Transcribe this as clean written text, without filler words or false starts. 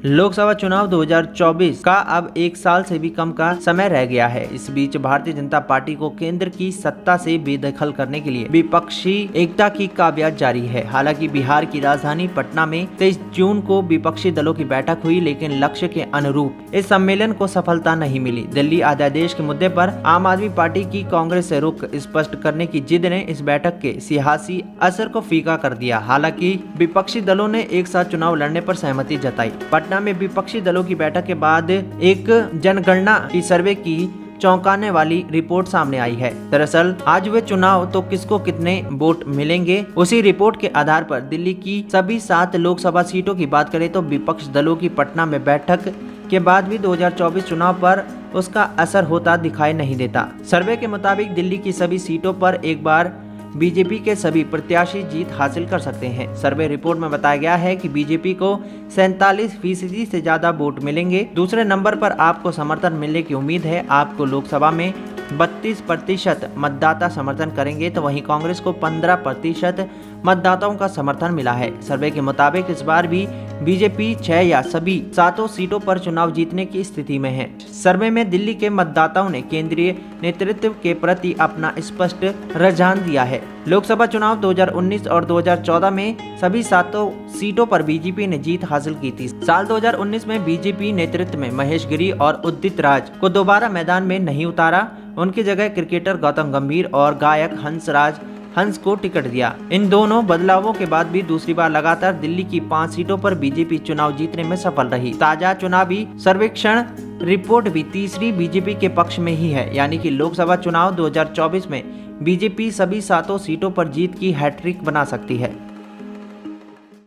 लोकसभा चुनाव 2024 का अब एक साल से भी कम का समय रह गया है। इस बीच भारतीय जनता पार्टी को केंद्र की सत्ता से बेदखल करने के लिए विपक्षी एकता की काबियात जारी है। हालांकि बिहार की राजधानी पटना में 23 जून को विपक्षी दलों की बैठक हुई, लेकिन लक्ष्य के अनुरूप इस सम्मेलन को सफलता नहीं मिली। दिल्ली अध्यादेश के मुद्दे पर आम आदमी पार्टी की कांग्रेस से रुख स्पष्ट करने की जिद ने इस बैठक के सियासी असर को फीका कर दिया। हालांकि विपक्षी दलों ने एक साथ चुनाव लड़ने पर सहमति जताई। पटना में विपक्षी दलों की बैठक के बाद एक जनगणना की सर्वे की चौंकाने वाली रिपोर्ट सामने आई है। दरअसल आज हुए चुनाव तो किसको कितने वोट मिलेंगे, उसी रिपोर्ट के आधार पर दिल्ली की सभी 7 लोकसभा सीटों की बात करें तो विपक्ष दलों की पटना में बैठक के बाद भी 2024 चुनाव पर उसका असर होता दिखाई नहीं देता। सर्वे के मुताबिक दिल्ली की सभी सीटों पर एक बार बीजेपी के सभी प्रत्याशी जीत हासिल कर सकते हैं। सर्वे रिपोर्ट में बताया गया है कि बीजेपी को 47% से ज्यादा वोट मिलेंगे। दूसरे नंबर पर आपको समर्थन मिलने की उम्मीद है। आपको लोकसभा में 32% मतदाता समर्थन करेंगे, तो वहीं कांग्रेस को 15% मतदाताओं का समर्थन मिला है। सर्वे के मुताबिक इस बार भी बीजेपी 6 या सभी 7 सीटों पर चुनाव जीतने की स्थिति में है। सर्वे में दिल्ली के मतदाताओं ने केंद्रीय नेतृत्व के प्रति अपना स्पष्ट रुझान दिया है। लोकसभा चुनाव 2019 और 2014 में सभी 7 सीटों पर बीजेपी ने जीत हासिल की थी। साल 2019 में बीजेपी नेतृत्व में महेश गिरी और उदित राज को दोबारा मैदान में नहीं उतारा। उनकी जगह क्रिकेटर गौतम गंभीर और गायक हंस को टिकट दिया। इन दोनों बदलावों के बाद भी दूसरी बार लगातार दिल्ली की 5 सीटों पर बीजेपी चुनाव जीतने में सफल रही। ताजा चुनावी सर्वेक्षण रिपोर्ट भी तीसरी बीजेपी के पक्ष में ही है, यानी कि लोकसभा चुनाव 2024 में बीजेपी सभी 7 सीटों पर जीत की हैट्रिक बना सकती है।